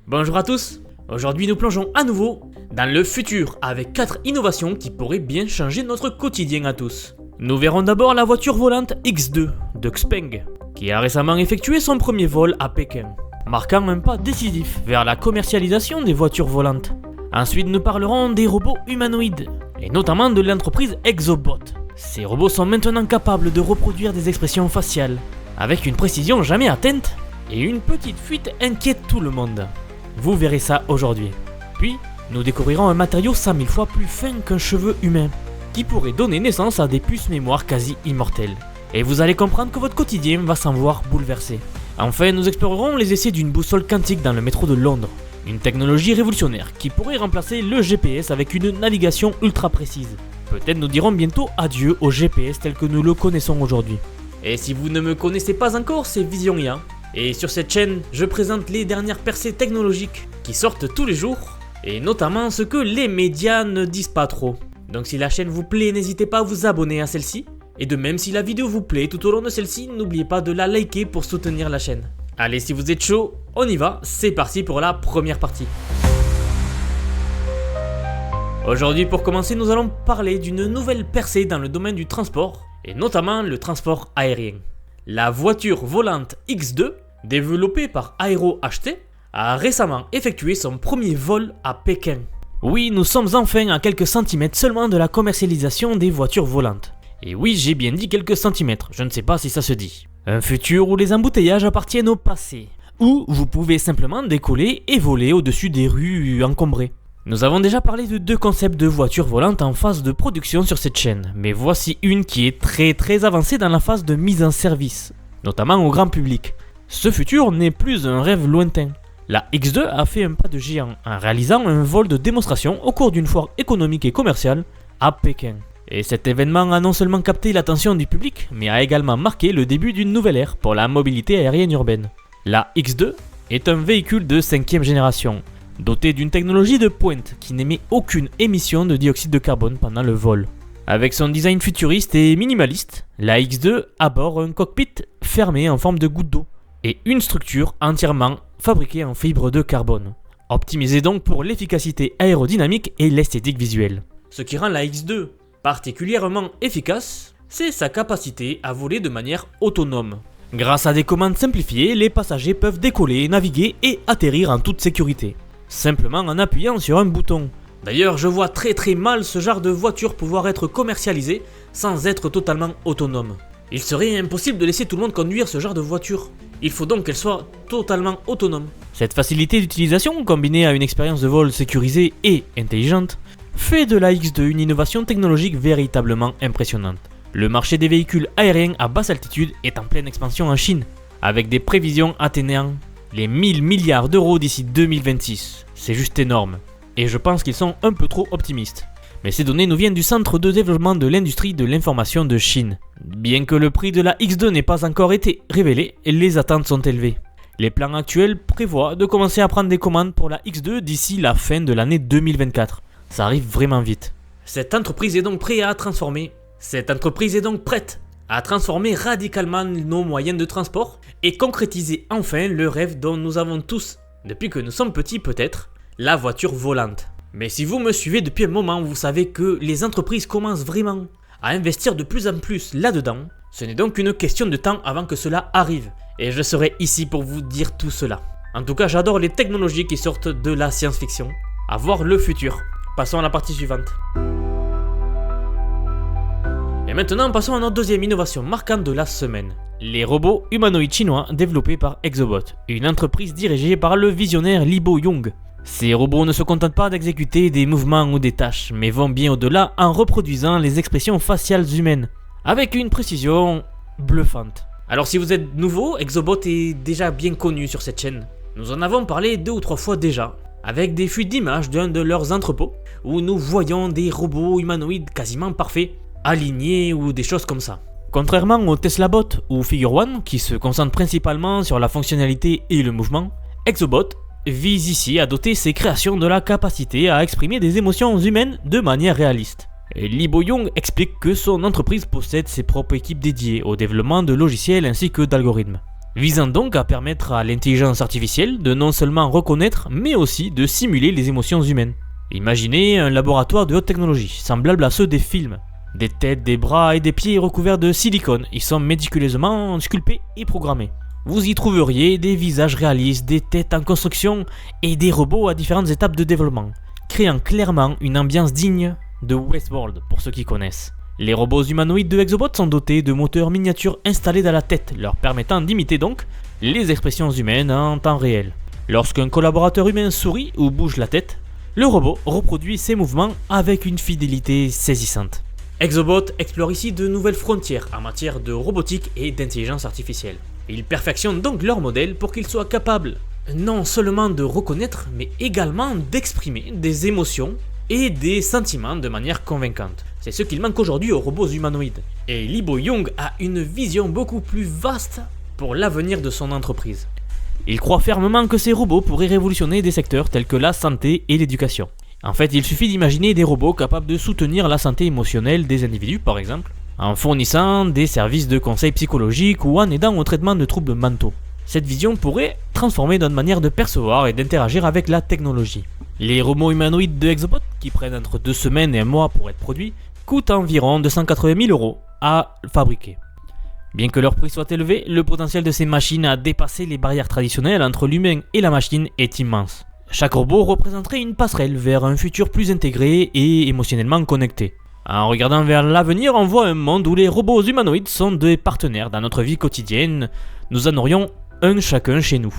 Bonjour à tous, aujourd'hui nous plongeons à nouveau dans le futur avec 4 innovations qui pourraient bien changer notre quotidien à tous. Nous verrons d'abord la voiture volante X2 de Xpeng, qui a récemment effectué son premier vol à Pékin, marquant un pas décisif vers la commercialisation des voitures volantes. Ensuite nous parlerons des robots humanoïdes, et notamment de l'entreprise Exobot. Ces robots sont maintenant capables de reproduire des expressions faciales, avec une précision jamais atteinte, et une petite fuite inquiète tout le monde. Vous verrez ça aujourd'hui. Puis, nous découvrirons un matériau 100 000 fois plus fin qu'un cheveu humain, qui pourrait donner naissance à des puces mémoire quasi immortelles. Et vous allez comprendre que votre quotidien va s'en voir bouleversé. Enfin, nous explorerons les essais d'une boussole quantique dans le métro de Londres, une technologie révolutionnaire qui pourrait remplacer le GPS avec une navigation ultra précise. Peut-être nous dirons bientôt adieu au GPS tel que nous le connaissons aujourd'hui. Et si vous ne me connaissez pas encore, c'est Vision IA. Et sur cette chaîne, je présente les dernières percées technologiques qui sortent tous les jours, et notamment ce que les médias ne disent pas trop. Donc si la chaîne vous plaît, n'hésitez pas à vous abonner à celle-ci. Et de même, si la vidéo vous plaît tout au long de celle-ci, n'oubliez pas de la liker pour soutenir la chaîne. Allez, si vous êtes chaud, on y va, c'est parti pour la première partie. Aujourd'hui, pour commencer, nous allons parler d'une nouvelle percée dans le domaine du transport, et notamment le transport aérien. La voiture volante X2, développée par AeroHT, a récemment effectué son premier vol à Pékin. Oui, nous sommes enfin à quelques centimètres seulement de la commercialisation des voitures volantes. Et oui, j'ai bien dit quelques centimètres, je ne sais pas si ça se dit. Un futur où les embouteillages appartiennent au passé, où vous pouvez simplement décoller et voler au-dessus des rues encombrées. Nous avons déjà parlé de 2 concepts de voitures volantes en phase de production sur cette chaîne, mais voici une qui est très avancée dans la phase de mise en service, notamment au grand public. Ce futur n'est plus un rêve lointain. La X2 a fait un pas de géant en réalisant un vol de démonstration au cours d'une foire économique et commerciale à Pékin. Et cet événement a non seulement capté l'attention du public, mais a également marqué le début d'une nouvelle ère pour la mobilité aérienne urbaine. La X2 est un véhicule de 5e génération, doté d'une technologie de pointe qui n'émet aucune émission de dioxyde de carbone pendant le vol. Avec son design futuriste et minimaliste, la X2 aborde un cockpit fermé en forme de goutte d'eau et une structure entièrement fabriquée en fibre de carbone, optimisée donc pour l'efficacité aérodynamique et l'esthétique visuelle. Ce qui rend la X2 particulièrement efficace, c'est sa capacité à voler de manière autonome. Grâce à des commandes simplifiées, les passagers peuvent décoller, naviguer et atterrir en toute sécurité, simplement en appuyant sur un bouton. D'ailleurs, je vois très mal ce genre de voiture pouvoir être commercialisée sans être totalement autonome. Il serait impossible de laisser tout le monde conduire ce genre de voiture. Il faut donc qu'elle soit totalement autonome. Cette facilité d'utilisation, combinée à une expérience de vol sécurisée et intelligente, fait de la X2 une innovation technologique véritablement impressionnante. Le marché des véhicules aériens à basse altitude est en pleine expansion en Chine, avec des prévisions atteignant les 1000 milliards d'euros d'ici 2026. C'est juste énorme. Et je pense qu'ils sont un peu trop optimistes. Mais ces données nous viennent du Centre de développement de l'industrie de l'information de Chine. Bien que le prix de la X2 n'ait pas encore été révélé, les attentes sont élevées. Les plans actuels prévoient de commencer à prendre des commandes pour la X2 d'ici la fin de l'année 2024. Ça arrive vraiment vite. Cette entreprise est donc prête à transformer radicalement nos moyens de transport et concrétiser enfin le rêve dont nous avons tous, depuis que nous sommes petits peut-être, la voiture volante. Mais si vous me suivez depuis un moment, vous savez que les entreprises commencent vraiment à investir de plus en plus là-dedans. Ce n'est donc qu'une question de temps avant que cela arrive. Et je serai ici pour vous dire tout cela. En tout cas, j'adore les technologies qui sortent de la science-fiction. À voir le futur. Passons à la partie suivante. Et maintenant, passons à notre deuxième innovation marquante de la semaine. Les robots humanoïdes chinois développés par Exobot, une entreprise dirigée par le visionnaire Li Bo-young. Ces robots ne se contentent pas d'exécuter des mouvements ou des tâches, mais vont bien au-delà en reproduisant les expressions faciales humaines, avec une précision bluffante. Alors si vous êtes nouveau, Exobot est déjà bien connu sur cette chaîne. Nous en avons parlé 2 ou 3 fois déjà, avec des fuites d'images d'un de leurs entrepôts, où nous voyons des robots humanoïdes quasiment parfaits, alignés ou des choses comme ça. Contrairement au TeslaBot ou Figure One, qui se concentrent principalement sur la fonctionnalité et le mouvement, Exobot vise ici à doter ses créations de la capacité à exprimer des émotions humaines de manière réaliste. Li Bo-young explique que son entreprise possède ses propres équipes dédiées au développement de logiciels ainsi que d'algorithmes. visant donc à permettre à l'intelligence artificielle de non seulement reconnaître, mais aussi de simuler les émotions humaines. Imaginez un laboratoire de haute technologie, semblable à ceux des films. Des têtes, des bras et des pieds recouverts de silicone, ils sont méticuleusement sculptés et programmés. Vous y trouveriez des visages réalistes, des têtes en construction et des robots à différentes étapes de développement, créant clairement une ambiance digne de Westworld pour ceux qui connaissent. Les robots humanoïdes de Exobot sont dotés de moteurs miniatures installés dans la tête, leur permettant d'imiter donc les expressions humaines en temps réel. Lorsqu'un collaborateur humain sourit ou bouge la tête, le robot reproduit ses mouvements avec une fidélité saisissante. Exobot explore ici de nouvelles frontières en matière de robotique et d'intelligence artificielle. Ils perfectionnent donc leur modèle pour qu'ils soient capables non seulement de reconnaître, mais également d'exprimer des émotions et des sentiments de manière convaincante. C'est ce qu'il manque aujourd'hui aux robots humanoïdes. Et Lee Bo-young a une vision beaucoup plus vaste pour l'avenir de son entreprise. Il croit fermement que ces robots pourraient révolutionner des secteurs tels que la santé et l'éducation. En fait, il suffit d'imaginer des robots capables de soutenir la santé émotionnelle des individus, par exemple, en fournissant des services de conseil psychologique ou en aidant au traitement de troubles mentaux. Cette vision pourrait transformer notre manière de percevoir et d'interagir avec la technologie. Les robots humanoïdes de Exobot, qui prennent entre 2 semaines et 1 mois pour être produits, coûtent environ 280 000 € à fabriquer. Bien que leur prix soit élevé, le potentiel de ces machines à dépasser les barrières traditionnelles entre l'humain et la machine est immense. Chaque robot représenterait une passerelle vers un futur plus intégré et émotionnellement connecté. En regardant vers l'avenir, on voit un monde où les robots humanoïdes sont des partenaires dans notre vie quotidienne. Nous en aurions un chacun chez nous,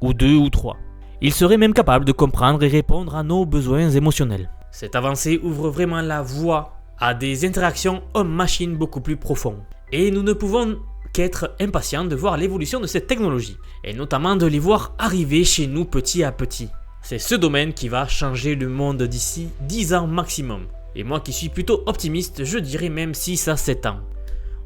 ou 2 ou 3. Ils seraient même capables de comprendre et répondre à nos besoins émotionnels. Cette avancée ouvre vraiment la voie à des interactions homme-machine beaucoup plus profondes. Et nous ne pouvons qu'être impatients de voir l'évolution de cette technologie, et notamment de les voir arriver chez nous petit à petit. C'est ce domaine qui va changer le monde d'ici 10 ans maximum. Et moi qui suis plutôt optimiste, je dirais même 6 à 7 ans.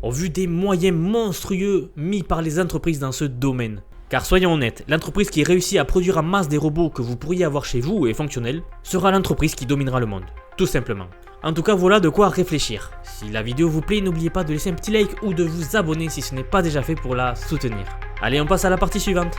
Au vu des moyens monstrueux mis par les entreprises dans ce domaine. Car soyons honnêtes, l'entreprise qui réussit à produire en masse des robots que vous pourriez avoir chez vous et fonctionnels, sera l'entreprise qui dominera le monde. Tout simplement. En tout cas, voilà de quoi réfléchir. Si la vidéo vous plaît, n'oubliez pas de laisser un petit like ou de vous abonner si ce n'est pas déjà fait pour la soutenir. Allez, on passe à la partie suivante.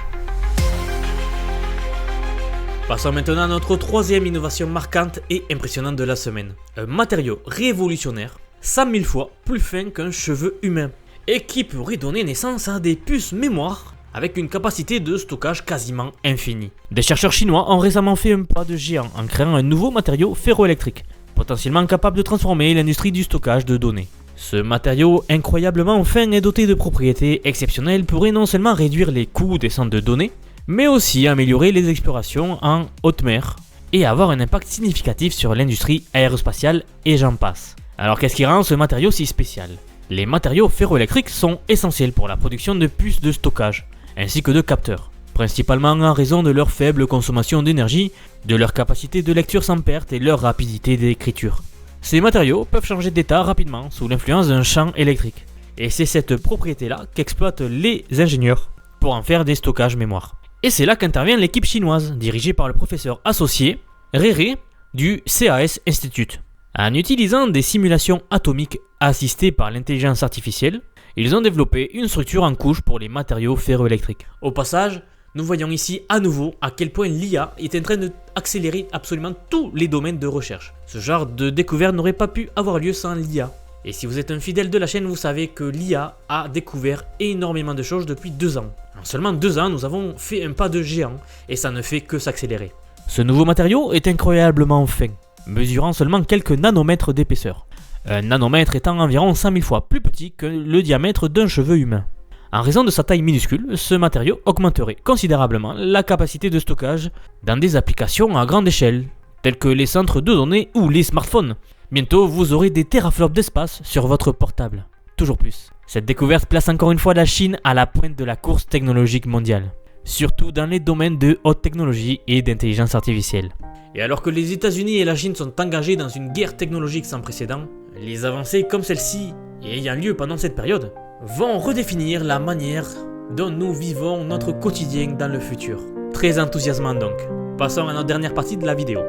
Passons maintenant à notre 3e innovation marquante et impressionnante de la semaine. Un matériau révolutionnaire, 100 000 fois plus fin qu'un cheveu humain, et qui pourrait donner naissance à des puces mémoire avec une capacité de stockage quasiment infinie. Des chercheurs chinois ont récemment fait un pas de géant en créant un nouveau matériau ferroélectrique, potentiellement capable de transformer l'industrie du stockage de données. Ce matériau incroyablement fin et doté de propriétés exceptionnelles pourrait non seulement réduire les coûts des centres de données, mais aussi améliorer les explorations en haute mer et avoir un impact significatif sur l'industrie aérospatiale et j'en passe. Alors qu'est-ce qui rend ce matériau si spécial? Les matériaux ferroélectriques sont essentiels pour la production de puces de stockage, ainsi que de capteurs, principalement en raison de leur faible consommation d'énergie, de leur capacité de lecture sans perte et leur rapidité d'écriture. Ces matériaux peuvent changer d'état rapidement sous l'influence d'un champ électrique, et c'est cette propriété-là qu'exploitent les ingénieurs pour en faire des stockages mémoire. Et c'est là qu'intervient l'équipe chinoise, dirigée par le professeur associé Rere du CAS Institute. En utilisant des simulations atomiques assistées par l'intelligence artificielle, ils ont développé une structure en couche pour les matériaux ferroélectriques. Au passage, nous voyons ici à nouveau à quel point l'IA est en train d'accélérer absolument tous les domaines de recherche. Ce genre de découverte n'aurait pas pu avoir lieu sans l'IA. Et si vous êtes un fidèle de la chaîne, vous savez que l'IA a découvert énormément de choses depuis 2 ans. En seulement 2 ans, nous avons fait un pas de géant et ça ne fait que s'accélérer. Ce nouveau matériau est incroyablement fin, mesurant seulement quelques nanomètres d'épaisseur. Un nanomètre étant environ 100 000 fois plus petit que le diamètre d'un cheveu humain. En raison de sa taille minuscule, ce matériau augmenterait considérablement la capacité de stockage dans des applications à grande échelle, telles que les centres de données ou les smartphones. Bientôt, vous aurez des teraflops d'espace sur votre portable. Toujours plus. Cette découverte place encore une fois la Chine à la pointe de la course technologique mondiale, surtout dans les domaines de haute technologie et d'intelligence artificielle. Et alors que les États-Unis et la Chine sont engagés dans une guerre technologique sans précédent, les avancées comme celle-ci, et ayant lieu pendant cette période, vont redéfinir la manière dont nous vivons notre quotidien dans le futur. Très enthousiasmant donc. Passons à notre dernière partie de la vidéo.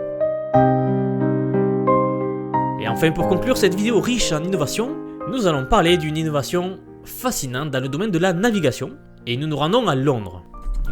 Et enfin, pour conclure cette vidéo riche en innovation, nous allons parler d'une innovation fascinante dans le domaine de la navigation et nous nous rendons à Londres.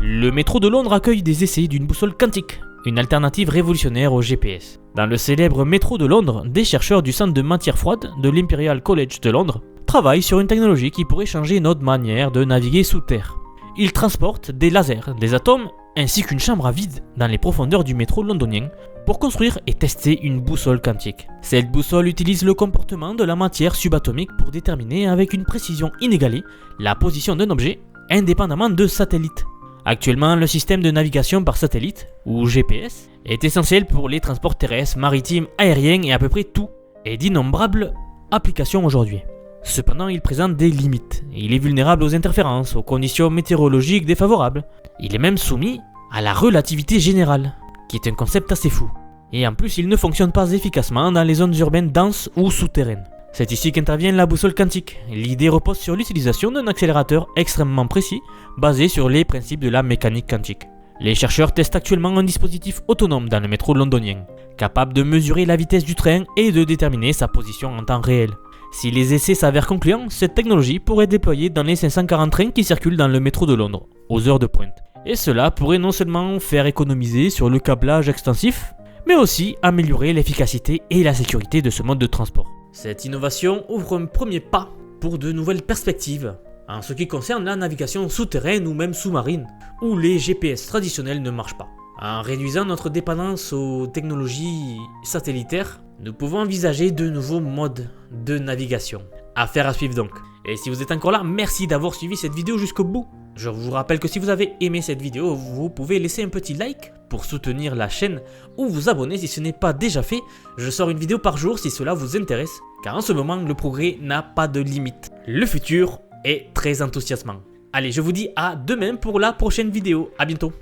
Le métro de Londres accueille des essais d'une boussole quantique, une alternative révolutionnaire au GPS. Dans le célèbre métro de Londres, des chercheurs du centre de matière froide de l'Imperial College de Londres travaillent sur une technologie qui pourrait changer notre manière de naviguer sous terre. Ils transportent des lasers, des atomes, ainsi qu'une chambre à vide dans les profondeurs du métro londonien pour construire et tester une boussole quantique. Cette boussole utilise le comportement de la matière subatomique pour déterminer avec une précision inégalée la position d'un objet indépendamment de satellites. Actuellement, le système de navigation par satellite, ou GPS, est essentiel pour les transports terrestres, maritimes, aériens et à peu près tout, et d'innombrables applications aujourd'hui. Cependant, il présente des limites. Il est vulnérable aux interférences, aux conditions météorologiques défavorables. Il est même soumis à la relativité générale, qui est un concept assez fou. Et en plus, il ne fonctionne pas efficacement dans les zones urbaines denses ou souterraines. C'est ici qu'intervient la boussole quantique. L'idée repose sur l'utilisation d'un accélérateur extrêmement précis, basé sur les principes de la mécanique quantique. Les chercheurs testent actuellement un dispositif autonome dans le métro londonien, capable de mesurer la vitesse du train et de déterminer sa position en temps réel. Si les essais s'avèrent concluants, cette technologie pourrait être déployée dans les 540 trains qui circulent dans le métro de Londres, aux heures de pointe. Et cela pourrait non seulement faire économiser sur le câblage extensif, mais aussi améliorer l'efficacité et la sécurité de ce mode de transport. Cette innovation ouvre un premier pas pour de nouvelles perspectives en ce qui concerne la navigation souterraine ou même sous-marine, où les GPS traditionnels ne marchent pas. En réduisant notre dépendance aux technologies satellitaires, nous pouvons envisager de nouveaux modes de navigation. Affaire à suivre donc. Et si vous êtes encore là, merci d'avoir suivi cette vidéo jusqu'au bout. Je vous rappelle que si vous avez aimé cette vidéo, vous pouvez laisser un petit like pour soutenir la chaîne ou vous abonner si ce n'est pas déjà fait. Je sors une vidéo par jour si cela vous intéresse, car en ce moment le progrès n'a pas de limite. Le futur est très enthousiasmant. Allez, je vous dis à demain pour la prochaine vidéo. À bientôt.